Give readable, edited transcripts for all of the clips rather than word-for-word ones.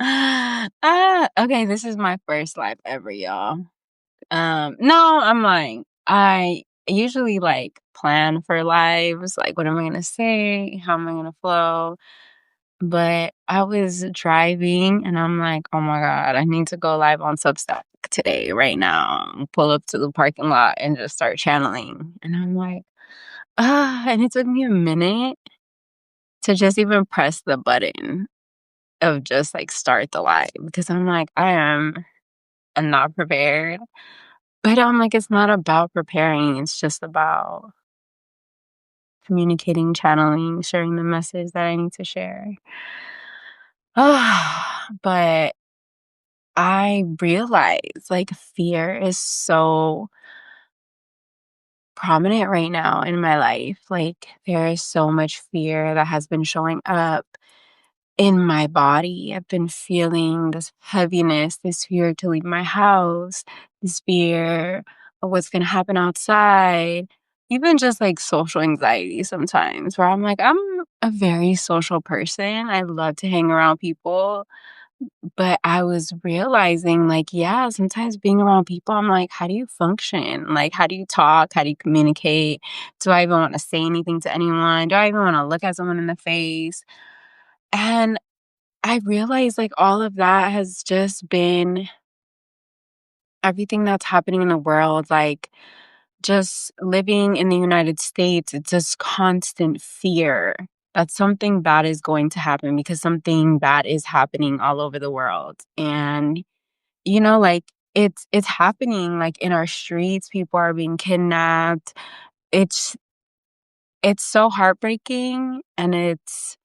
Okay, this is my first live ever, y'all. No, I'm lying. I usually like plan for lives, like what am I gonna say, how am I gonna flow. But I was driving and I'm like, oh my God, I need to go live on Substack today, right now. Pull up to the parking lot and just start channeling. And I'm like, and it took me a minute to just even press the button of just like start the live because I'm like, I am not prepared. But I'm like, it's not about preparing. It's just about communicating, channeling, sharing the message that I need to share. But I realize like fear is so prominent right now in my life. Like there is so much fear that has been showing up in my body. I've been feeling this heaviness, this fear to leave my house, this fear of what's going to happen outside, even just like social anxiety sometimes, where I'm like, I'm a very social person. I love to hang around people. But I was realizing, like, yeah, sometimes being around people, I'm like, how do you function? Like, how do you talk? How do you communicate? Do I even want to say anything to anyone? Do I even want to look at someone in the face? And I realized like all of that has just been everything that's happening in the world, like just living in the United States, it's just constant fear that something bad is going to happen because something bad is happening all over the world. And like it's happening like in our streets, people are being kidnapped. It's it's so heartbreaking and it's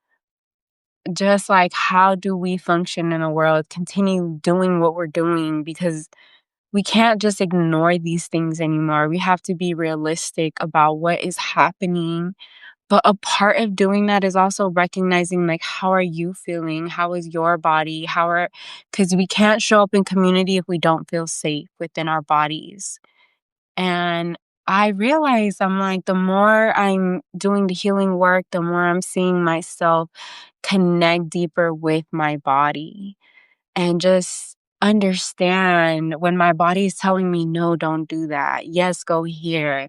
just like how do we function in a world, continue doing what we're doing because we can't just ignore these things anymore. We have to be realistic about what is happening. But a part of doing that is also recognizing like how are you feeling? How is your body? Because we can't show up in community if we don't feel safe within our bodies. And I realize I'm like, the more I'm doing the healing work, the more I'm seeing myself connect deeper with my body and just understand when my body is telling me, no, don't do that. Yes, go here.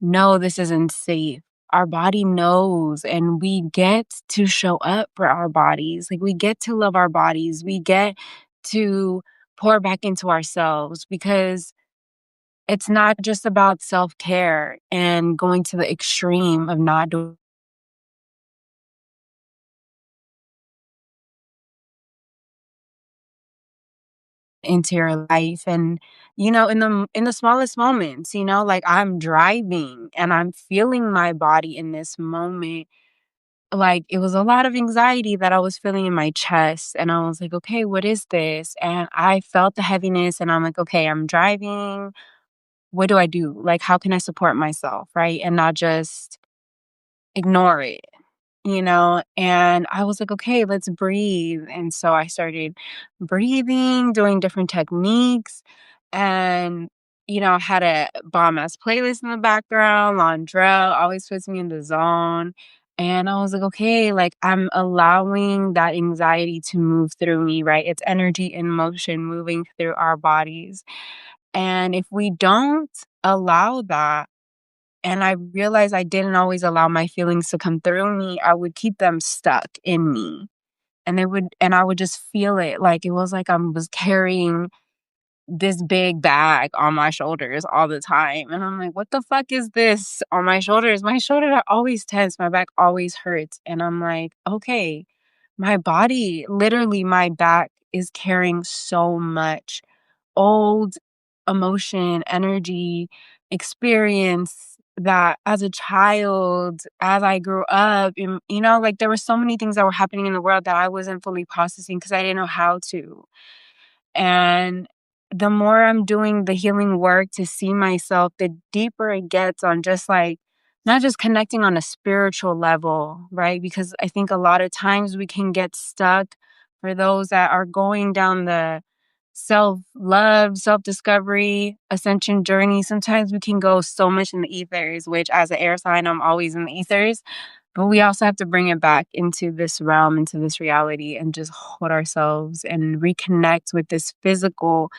No, this isn't safe. Our body knows, and we get to show up for our bodies. Like, we get to love our bodies. We get to pour back into ourselves because it's not just about self care and going to the extreme of not doing into your life and in the smallest moments, like I'm driving and I'm feeling my body in this moment. Like it was a lot of anxiety that I was feeling in my chest and I was like, okay, what is this? And I felt the heaviness and I'm like, okay, I'm driving. What do I do? Like how can I support myself, right? And not just ignore it. And I was like, okay, let's breathe. And so I started breathing, doing different techniques. And, I had a bomb ass playlist in the background. Londrell always puts me in the zone. And I was like, okay, like I'm allowing that anxiety to move through me, right? It's energy in motion moving through our bodies. And if we don't allow that, and I realized I didn't always allow my feelings to come through me. I would keep them stuck in me. And I would just feel it. Like it was like I was carrying this big bag on my shoulders all the time. And I'm like, what the fuck is this on my shoulders? My shoulders are always tense. My back always hurts. And I'm like, okay, my body, literally my back is carrying so much old emotion, energy, experience that as a child, as I grew up, and, like there were so many things that were happening in the world that I wasn't fully processing because I didn't know how to. And the more I'm doing the healing work to see myself, the deeper it gets on just like, not just connecting on a spiritual level, right? Because I think a lot of times we can get stuck for those that are going down the self love, self discovery, ascension journey. Sometimes we can go so much in the ethers, which as an air sign, I'm always in the ethers. But we also have to bring it back into this realm, into this reality, and just hold ourselves and reconnect with this physical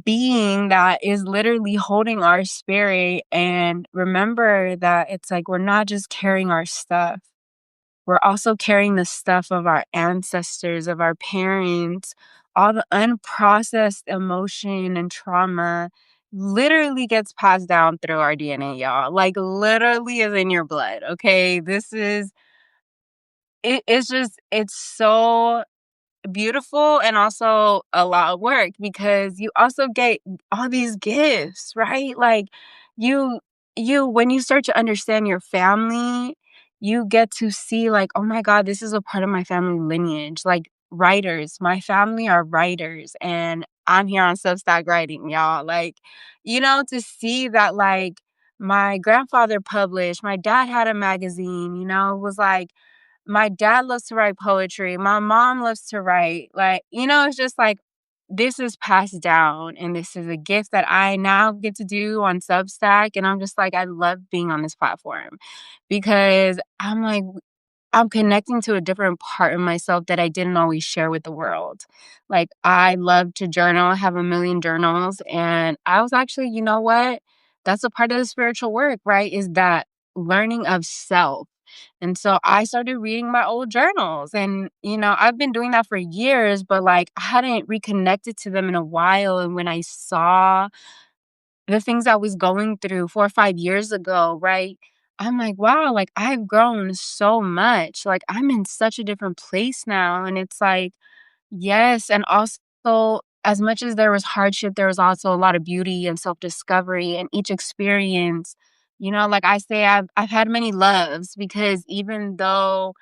being that is literally holding our spirit. And remember that it's like we're not just carrying our stuff, we're also carrying the stuff of our ancestors, of our parents. All the unprocessed emotion and trauma literally gets passed down through our DNA, y'all. Like, literally is in your blood, okay? It's just, it's so beautiful and also a lot of work because you also get all these gifts, right? Like you when you start to understand your family, you get to see like, oh my God, this is a part of my family lineage. Like writers, my family are writers and I'm here on Substack writing, y'all. Like, to see that like my grandfather published, my dad had a magazine, it was like my dad loves to write poetry. My mom loves to write. Like, it's just like this is passed down and this is a gift that I now get to do on Substack. And I'm just like, I love being on this platform because I'm like, I'm connecting to a different part of myself that I didn't always share with the world. Like, I love to journal, I have a million journals. And I was actually, you know what? That's a part of the spiritual work, right? Is that learning of self. And so I started reading my old journals. And, I've been doing that for years, but like I hadn't reconnected to them in a while. And when I saw the things I was going through 4 or 5 years ago, right? I'm like, wow, like I've grown so much. Like I'm in such a different place now. And it's like, yes. And also, as much as there was hardship, there was also a lot of beauty and self discovery. And each experience, like I say, I've had many loves because even though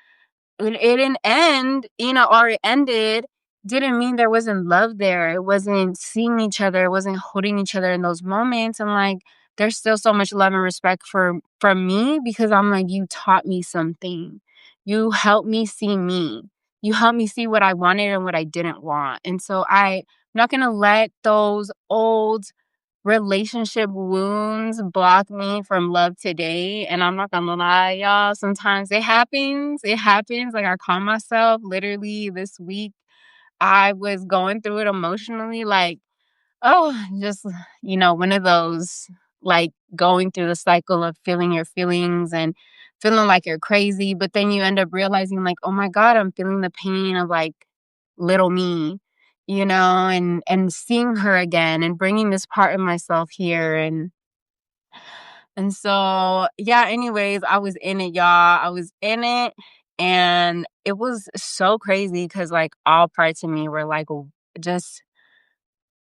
it didn't end, or it ended, didn't mean there wasn't love there. It wasn't seeing each other. It wasn't holding each other in those moments. And like, there's still so much love and respect from me because I'm like, you taught me something. You helped me see me. You helped me see what I wanted and what I didn't want. And so I'm not gonna let those old relationship wounds block me from love today. And I'm not gonna lie, y'all. Sometimes it happens. It happens. Like I call myself literally this week. I was going through it emotionally, like, oh, just, one of those like going through the cycle of feeling your feelings and feeling like you're crazy. But then you end up realizing, like, oh my God, I'm feeling the pain of like little me, and seeing her again and bringing this part of myself here. And so, yeah, anyways, I was in it, y'all. I was in it. And it was so crazy because, like, all parts of me were like, just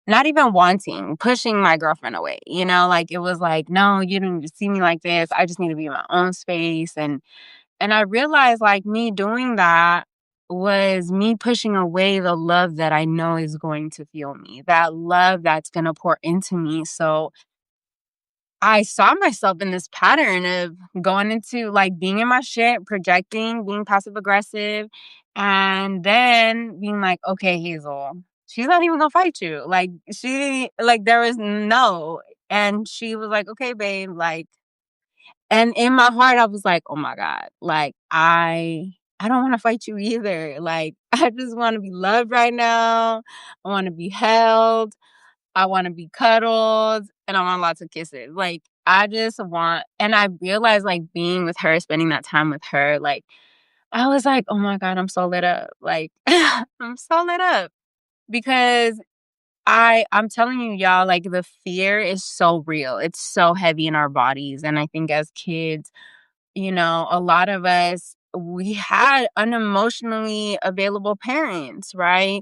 not even wanting, pushing my girlfriend away, like it was like, no, you don't need to see me like this. I just need to be in my own space. And I realized like me doing that was me pushing away the love that I know is going to feel me, that love that's going to pour into me. So I saw myself in this pattern of going into like being in my shit, projecting, being passive aggressive, and then being like, okay, Hazel, she's not even gonna fight you. Like, there was no. And she was like, okay, babe, like, and in my heart, I was like, oh my God, like, I don't want to fight you either. Like, I just want to be loved right now. I want to be held. I wanna be cuddled, and I want lots of kisses. Like, I just want, and I realized, like, being with her, spending that time with her, like, I was like, "Oh my God, I'm so lit up." Like, I'm so lit up because I'm telling you, y'all, like, the fear is so real. It's so heavy in our bodies, and I think as kids, a lot of us, we had unemotionally available parents, right?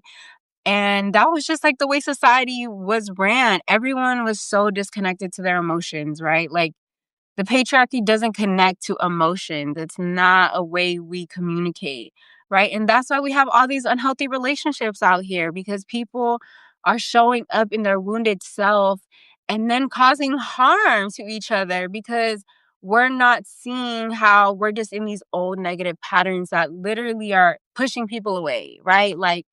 And that was just like the way society was ran. Everyone was so disconnected to their emotions, right? Like the patriarchy doesn't connect to emotions. It's not a way we communicate, right? And that's why we have all these unhealthy relationships out here because people are showing up in their wounded self and then causing harm to each other because we're not seeing how we're just in these old negative patterns that literally are pushing people away, right? Like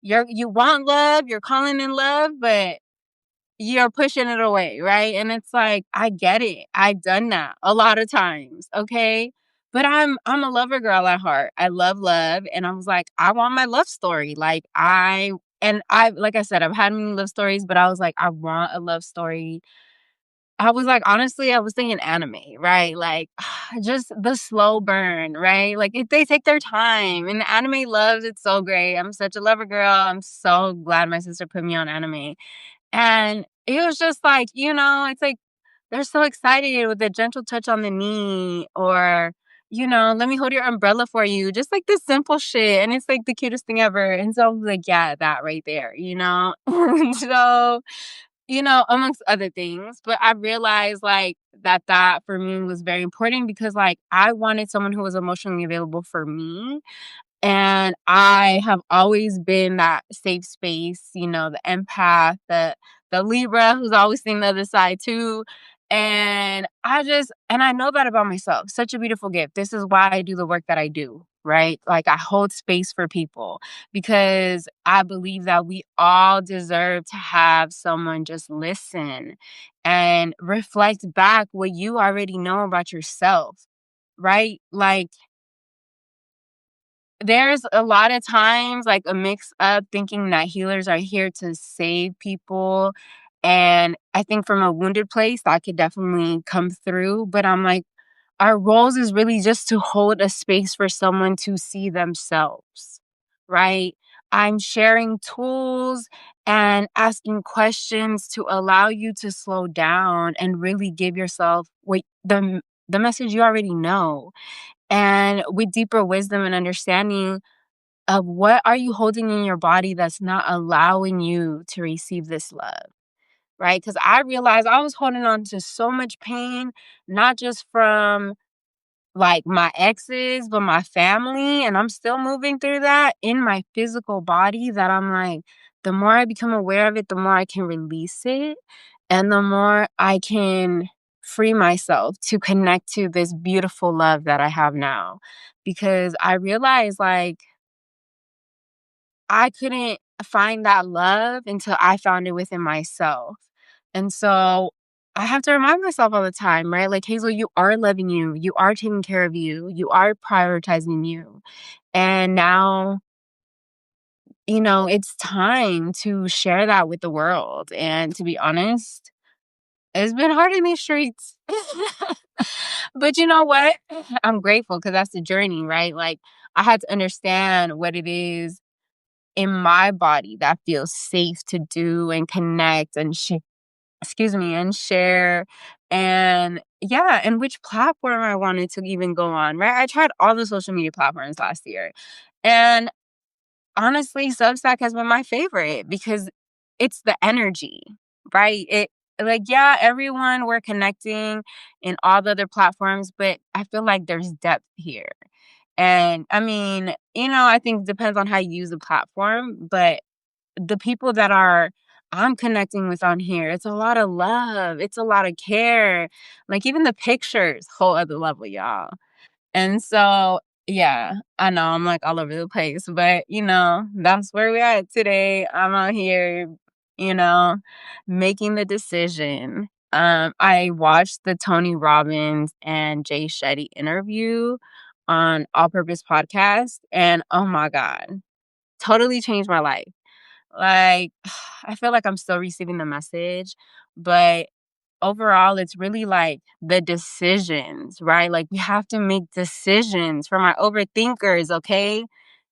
you want love, you're calling in love, but you're pushing it away, right? And it's like, I get it. I've done that a lot of times, okay? But I'm a lover girl at heart. I love love, and I was like, I want my love story. Like I said, I've had many love stories, but I was like, I want a love story. I was like, honestly, I was thinking anime, right? Like, just the slow burn, right? Like, if they take their time, and the anime loves it so great. I'm such a lover girl. I'm so glad my sister put me on anime. And it was just like, it's like they're so excited with a gentle touch on the knee or, let me hold your umbrella for you. Just like this simple shit. And it's like the cutest thing ever. And so I was like, yeah, that right there. So, amongst other things. But I realized like that for me was very important because like I wanted someone who was emotionally available for me, and I have always been that safe space, the empath, the Libra who's always seeing the other side too. And I know that about myself. Such a beautiful gift. This is why I do the work that I do, right? Like I hold space for people because I believe that we all deserve to have someone just listen and reflect back what you already know about yourself, right? Like there's a lot of times, like, a mix up thinking that healers are here to save people, and I think from a wounded place, that could definitely come through, but I'm like, our roles is really just to hold a space for someone to see themselves, right? I'm sharing tools and asking questions to allow you to slow down and really give yourself what the message you already know, and with deeper wisdom and understanding of what are you holding in your body that's not allowing you to receive this love, right? Because I realized I was holding on to so much pain, not just from like my exes, but my family. And I'm still moving through that in my physical body that I'm like, the more I become aware of it, the more I can release it. And the more I can free myself to connect to this beautiful love that I have now. Because I realized like, I couldn't find that love until I found it within myself. And so I have to remind myself all the time, right? Like, Hazel, you are loving you. You are taking care of you. You are prioritizing you. And now, it's time to share that with the world. And to be honest, it's been hard in these streets. But you know what? I'm grateful because that's the journey, right? Like, I had to understand what it is in my body that feels safe to do and connect and and share, and yeah, and which platform I wanted to even go on, right? I tried all the social media platforms last year, and honestly, Substack has been my favorite because it's the energy, right? It like yeah, everyone we're connecting in all the other platforms, but I feel like there's depth here. And I mean, I think it depends on how you use the platform, but the people that I'm connecting with on here, it's a lot of love. It's a lot of care. Like even the pictures, whole other level, y'all. And so, yeah, I know I'm like all over the place, but that's where we're at today. I'm out here, you know, making the decision. I watched the Tony Robbins and Jay Shetty interview on All Purpose Podcast, and oh my God, totally changed my life. Like, I feel like I'm still receiving the message, but overall, it's really like the decisions, right? Like, we have to make decisions for my overthinkers, okay?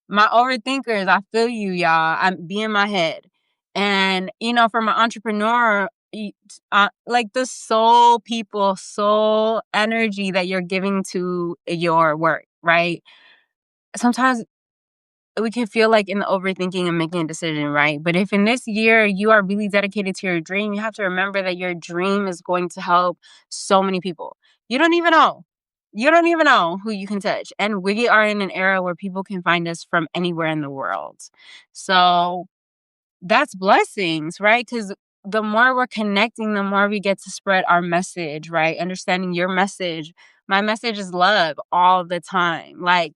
My overthinkers, I feel you, y'all. I'm be in my head. And, for my entrepreneur, like the soul energy that you're giving to your work, right? Sometimes we can feel like in the overthinking and making a decision, right? But if in this year you are really dedicated to your dream, you have to remember that your dream is going to help so many people. You don't even know. You don't even know who you can touch. And we are in an era where people can find us from anywhere in the world. So that's blessings, right? Because the more we're connecting, the more we get to spread our message, right? Understanding your message. My message is love all the time. Like,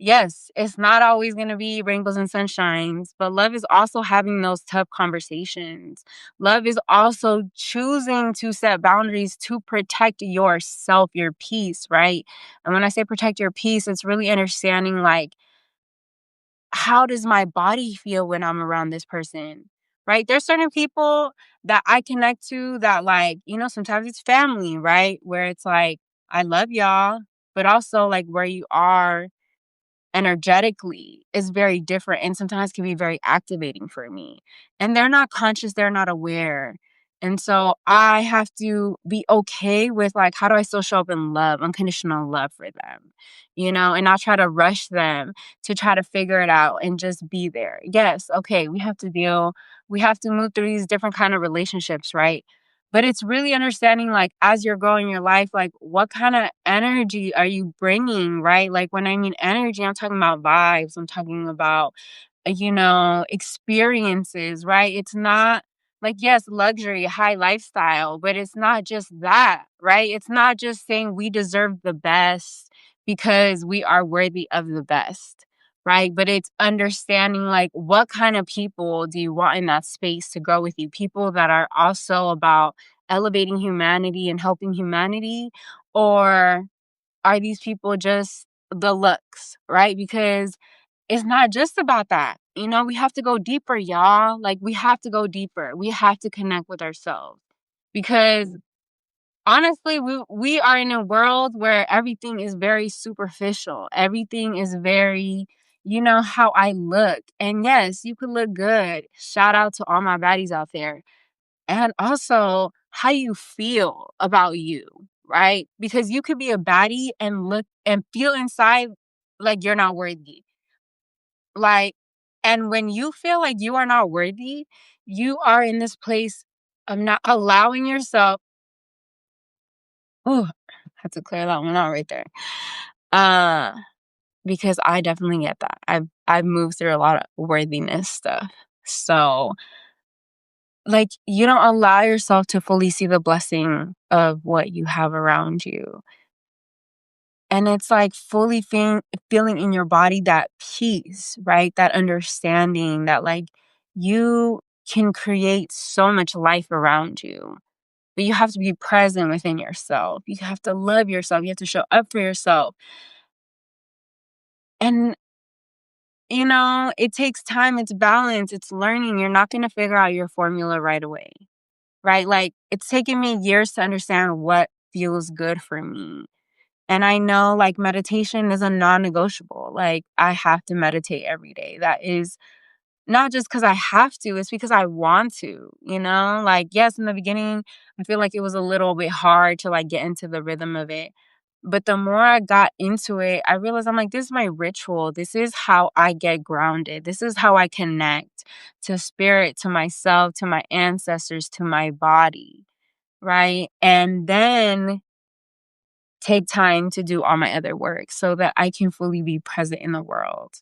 yes, it's not always going to be rainbows and sunshines, but love is also having those tough conversations. Love is also choosing to set boundaries to protect yourself, your peace, right? And when I say protect your peace, it's really understanding like, how does my body feel when I'm around this person? Right? There's certain people that I connect to that, like, sometimes it's family, right? Where it's like, I love y'all, but also like where you are energetically is very different and sometimes can be very activating for me. And they're not conscious, they're not aware. And so I have to be okay with like, how do I still show up in love, unconditional love for them, and not try to rush them to try to figure it out and just be there. Yes, okay, we have to move through these different kind of relationships, right? But it's really understanding, like, as you're growing your life, like, what kind of energy are you bringing, right? Like, when I mean energy, I'm talking about vibes. I'm talking about, experiences, right? It's not like, yes, luxury, high lifestyle, but it's not just that, right? It's not just saying we deserve the best because we are worthy of the best, right? But it's understanding like, what kind of people do you want in that space to grow with you? People that are also about elevating humanity and helping humanity, or are these people just the looks, right? Because it's not just about that. We have to go deeper, y'all. Like, we have to go deeper. We have to connect with ourselves because honestly, we are in a world where everything is very superficial. Everything is very, how I look. And yes, you could look good. Shout out to all my baddies out there. And also how you feel about you, right? Because you could be a baddie and look and feel inside like you're not worthy. Like, and when you feel like you are not worthy, you are in this place of not allowing yourself. Oh, had to clear that one out right there. Uh, because I definitely get that. I've moved through a lot of worthiness stuff. So, like, you don't allow yourself to fully see the blessing of what you have around you. And it's like fully feeling in your body that peace, right? That understanding that like you can create so much life around you. But you have to be present within yourself. You have to love yourself. You have to show up for yourself. And, it takes time. It's balance. It's learning. You're not going to figure out your formula right away, right? Like, it's taken me years to understand what feels good for me. And I know, like, meditation is a non-negotiable. Like, I have to meditate every day. That is not just because I have to, it's because I want to, Like, yes, in the beginning, I feel like it was a little bit hard to, like, get into the rhythm of it. But the more I got into it, I realized I'm like, this is my ritual. This is how I get grounded. This is how I connect to spirit, to myself, to my ancestors, to my body, right? And then take time to do all my other work so that I can fully be present in the world.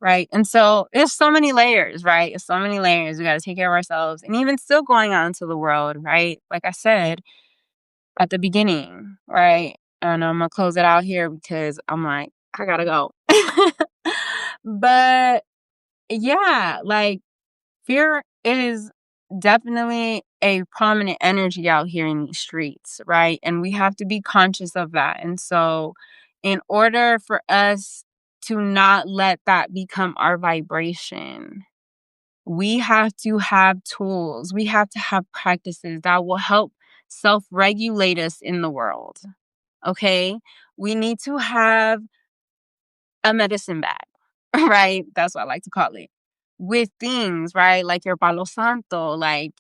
Right. And so there's so many layers, right? There's so many layers. We got to take care of ourselves and even still going out into the world, right? Like I said at the beginning, right? And I'm going to close it out here because I'm like, I got to go. But yeah, like, fear is definitely a prominent energy out here in these streets, right? And we have to be conscious of that. And so, in order for us to not let that become our vibration, we have to have tools, we have to have practices that will help self regulate us in the world. Okay? We need to have a medicine bag, right? That's what I like to call it. With things, right? Like your palo santo, like,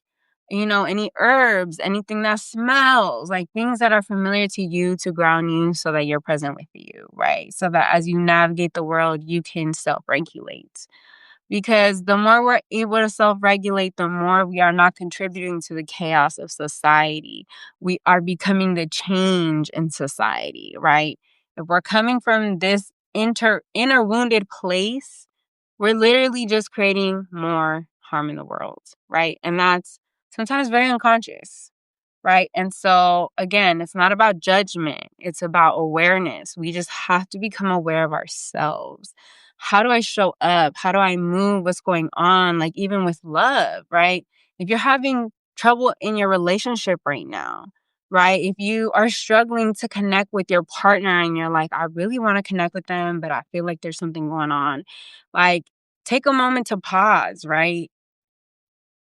any herbs, anything that smells, like things that are familiar to you to ground you so that you're present with you, right? So that as you navigate the world, you can self regulate. Because the more we're able to self regulate, the more we are not contributing to the chaos of society. We are becoming the change in society, right? If we're coming from this inner wounded place, we're literally just creating more harm in the world, right? And that's sometimes very unconscious. right? And so, again, it's not about judgment, it's about awareness. We just have to become aware of ourselves. How do I show up? How do I move? What's going on? Like, even with love, right? If you're having trouble in your relationship right now, right? If you are struggling to connect with your partner and you're like, I really want to connect with them, but I feel like there's something going on, like, take a moment to pause, right?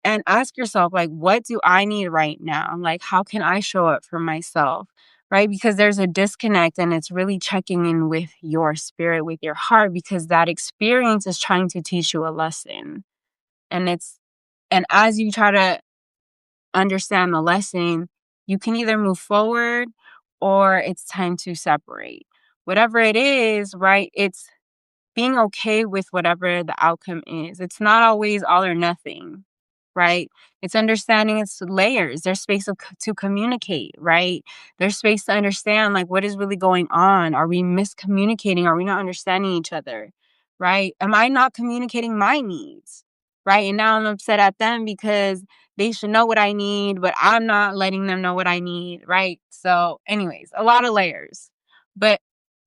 And ask yourself, like, what do I need right now? Like, how can I show up for myself? Right? Because there's a disconnect and it's really checking in with your spirit, with your heart, because that experience is trying to teach you a lesson. And and as you try to understand the lesson, you can either move forward or it's time to separate. Whatever it is, right? It's being okay with whatever the outcome is. It's not always all or nothing, right? It's understanding its layers. There's space to communicate, right? There's space to understand, like, what is really going on? Are we miscommunicating? Are we not understanding each other, right? Am I not communicating my needs, right? And now I'm upset at them because they should know what I need, but I'm not letting them know what I need, right? So, anyways, a lot of layers. But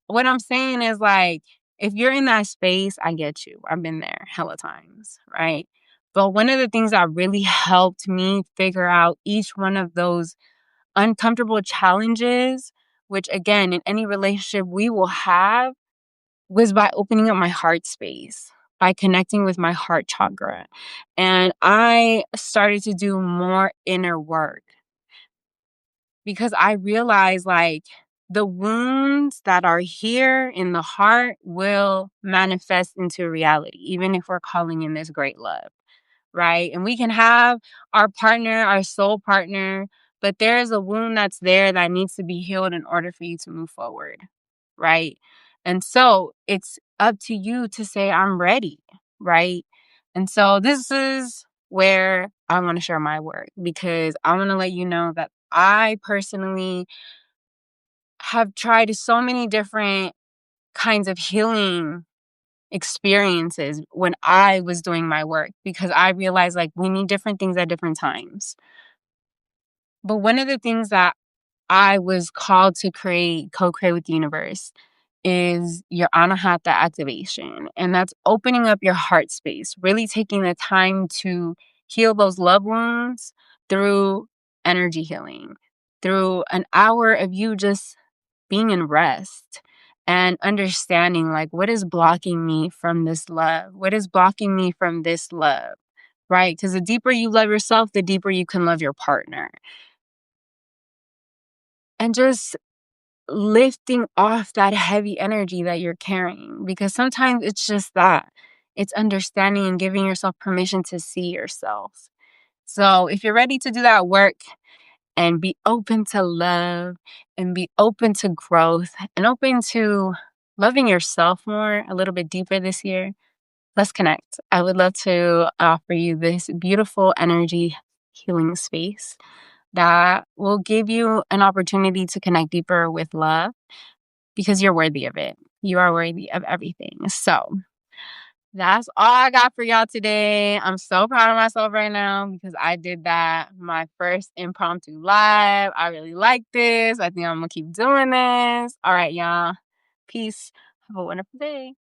what I'm saying is, like, if you're in that space, I get you. I've been there hella times, right? But one of the things that really helped me figure out each one of those uncomfortable challenges, which again, in any relationship we will have, was by opening up my heart space, by connecting with my heart chakra. And I started to do more inner work because I realized, like, the wounds that are here in the heart will manifest into reality, even if we're calling in this great love, right? And we can have our partner, our soul partner, but there is a wound that's there that needs to be healed in order for you to move forward, right? And so it's up to you to say, I'm ready, right? And so this is where I want to share my work, because I want to let you know that I personally have tried so many different kinds of healing experiences when I was doing my work, because I realized, like, we need different things at different times. But one of the things that I was called to co-create with the universe is your anahata activation. And that's opening up your heart space, really taking the time to heal those love wounds through energy healing, through an hour of you just being in rest and understanding, like, what is blocking me from this love? What is blocking me from this love? Right? Because the deeper you love yourself, the deeper you can love your partner. And just lifting off that heavy energy that you're carrying, because sometimes it's just that. It's understanding and giving yourself permission to see yourself. So if you're ready to do that work and be open to love and be open to growth and open to loving yourself more a little bit deeper this year, let's connect. I would love to offer you this beautiful energy healing space that will give you an opportunity to connect deeper with love, because you're worthy of it. You are worthy of everything. So that's all I got for y'all today. I'm so proud of myself right now because I did that, my first impromptu live. I really like this. I think I'm going to keep doing this. All right, y'all. Peace. Have a wonderful day.